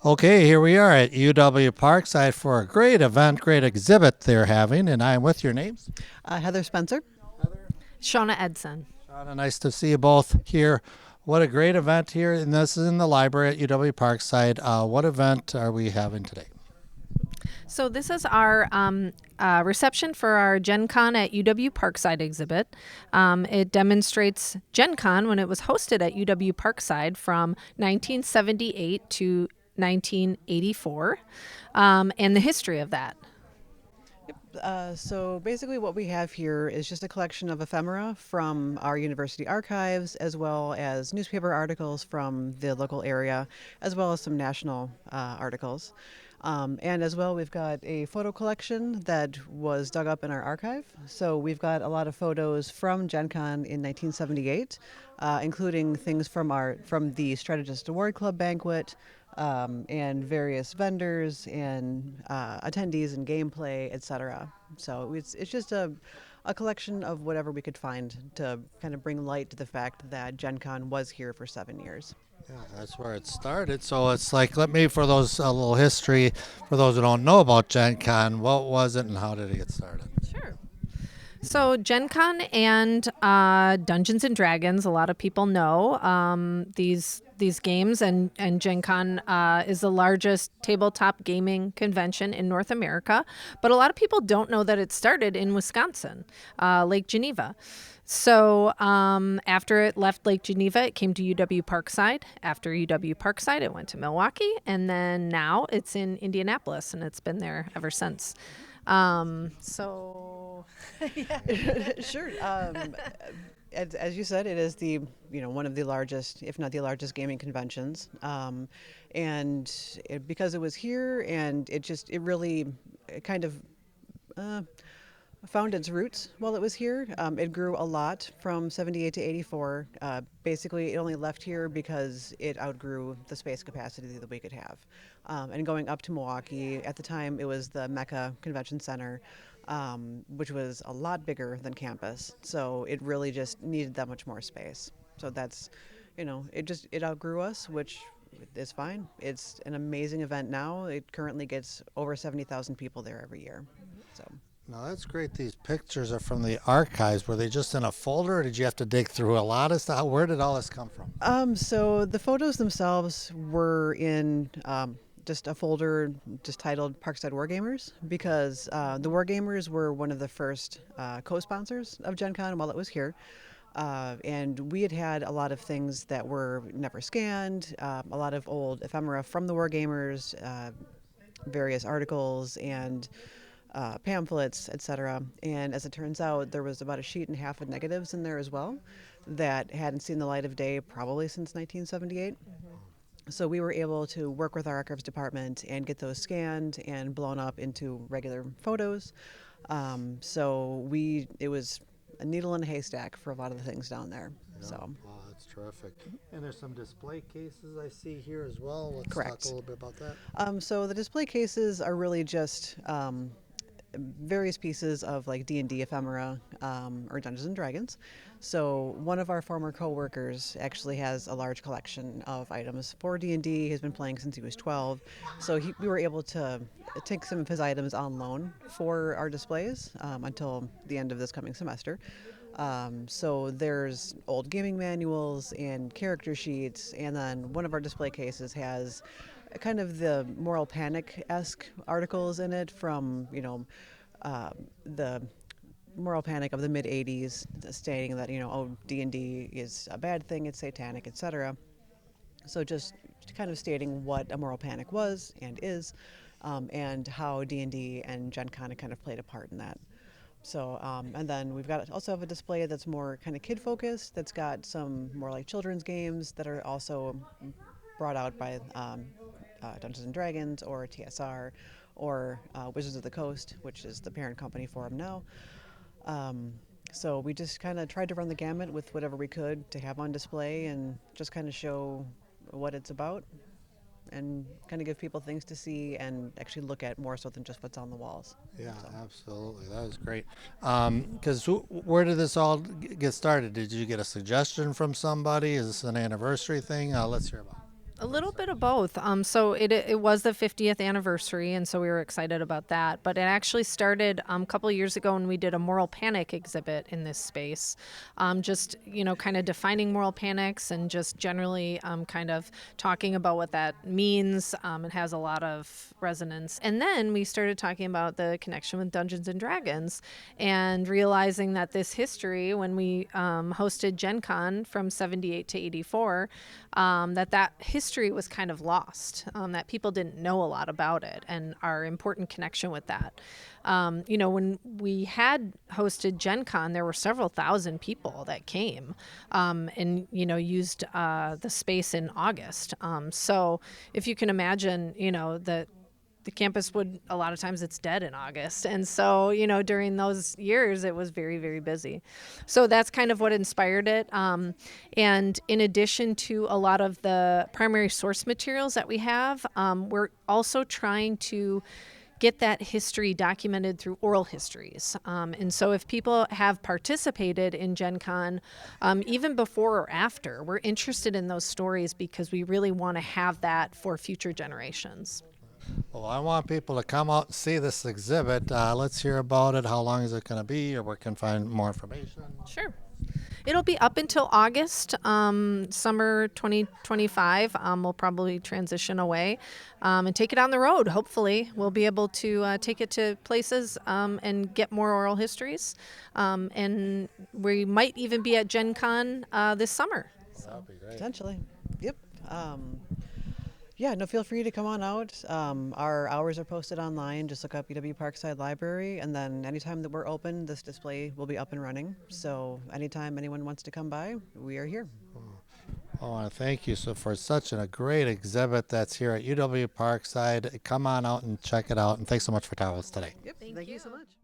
Okay, here we are at UW Parkside for a great event, great exhibit they're having, and I'm with your names. Heather Spencer. Shauna Edson. Shauna, nice to see you both here. What a great event here, and this is in the library at UW Parkside. What event are we having today? So this is our reception for our Gen Con at UW Parkside exhibit. It demonstrates Gen Con when it was hosted at UW Parkside from 1978 to 1984, and the history of that. So basically, what we have here is just a collection of ephemera from our university archives, as well as newspaper articles from the local area, as well as some national articles. And as well, we've got a photo collection that was dug up in our archive. So we've got a lot of photos from Gen Con in 1978, including things from the Strategist Award Club banquet, and various vendors and attendees and gameplay, etc. So it's just a collection of whatever we could find to kind of bring light to the fact that Gen Con was here for 7 years. Yeah, that's where it started. So it's like, let me, for those, a little history, for those who don't know about Gen Con, what was it and how did it get started? Sure. So Gen Con and Dungeons and Dragons, a lot of people know these games, and Gen Con is the largest tabletop gaming convention in North America. But a lot of people don't know that it started in Wisconsin, Lake Geneva. So after it left Lake Geneva, it came to UW Parkside. After UW Parkside, it went to Milwaukee, and then now it's in Indianapolis, and it's been there ever since. So Sure. As you said, it is one of the largest, if not the largest, gaming conventions. Because it was here, and it really kind of found its roots while it was here. It grew a lot from 78 to 84. Basically, it only left here because it outgrew the space capacity that we could have. And going up to Milwaukee, at the time, it was the Mecca Convention Center, which was a lot bigger than campus. So it really just needed that much more space. So it outgrew us, which is fine. It's an amazing event now. It currently gets over 70,000 people there every year. So. Now that's great. These pictures are from the archives. Were they just in a folder, or did you have to dig through a lot of stuff? Where did all this come from? So the photos themselves were in just a folder just titled Parkside Wargamers, because the Wargamers were one of the first co-sponsors of Gen Con while it was here. And we had a lot of things that were never scanned, a lot of old ephemera from the Wargamers, various articles and pamphlets, etc. And as it turns out, there was about a sheet and a half of negatives in there as well that hadn't seen the light of day probably since 1978. So we were able to work with our archives department and get those scanned and blown up into regular photos. It was a needle in a haystack for a lot of the things down there. Yeah. So. Wow, that's terrific. And there's some display cases I see here as well. Let's Correct. talk a little bit about that. So the display cases are really just various pieces of like D&D ephemera or Dungeons and Dragons. So one of our former co-workers actually has a large collection of items for D&D. He's been playing since he was 12. So we were able to take some of his items on loan for our displays until the end of this coming semester. So there's old gaming manuals and character sheets, and then one of our display cases has kind of the moral panic-esque articles in it from, the moral panic of the mid 80s, stating that, D&D is a bad thing, it's satanic, etc. So just kind of stating what a moral panic was and is, and how D&D and Gen Con kind of played a part in that. So, and then we've also have a display that's more kind of kid focused, that's got some more like children's games that are also brought out by Dungeons and Dragons or TSR or Wizards of the Coast, which is the parent company for them now. So we just kind of tried to run the gamut with whatever we could to have on display and just kind of show what it's about and kind of give people things to see and actually look at more so than just what's on the walls. Yeah, So. absolutely. That was great. Because where did this all get started? Did you get a suggestion from somebody? Is this an anniversary thing? Let's hear about it. A little bit of both. So it was the 50th anniversary, and so we were excited about that. But it actually started a couple of years ago when we did a moral panic exhibit in this space. Just kind of defining moral panics and just generally kind of talking about what that means. It has a lot of resonance. And then we started talking about the connection with Dungeons and Dragons, and realizing that this history, when we hosted Gen Con from 78 to 84, that history was kind of lost, that people didn't know a lot about it and our important connection with that. When we had hosted Gen Con, there were several thousand people that came and used the space in August. So if you can imagine, the campus would, a lot of times it's dead in August. And so, during those years, it was very, very busy. So that's kind of what inspired it. And in addition to a lot of the primary source materials that we have, we're also trying to get that history documented through oral histories. And so if people have participated in Gen Con, even before or after, we're interested in those stories because we really want to have that for future generations. Well, I want people to come out and see this exhibit. Let's hear about it. How long is it going to be, or where can find more information? Sure. It'll be up until August, summer 2025. We'll probably transition away and take it on the road. Hopefully, we'll be able to take it to places and get more oral histories. And we might even be at Gen Con this summer. That'd be great. Potentially. Yep. Yeah, no, feel free to come on out. Our hours are posted online. Just look up UW Parkside Library, and then anytime that we're open, this display will be up and running. So anytime anyone wants to come by, we are here. I want to thank you for such a great exhibit that's here at UW Parkside. Come on out and check it out. And thanks so much for talking with us today. Yep. Thank you so much.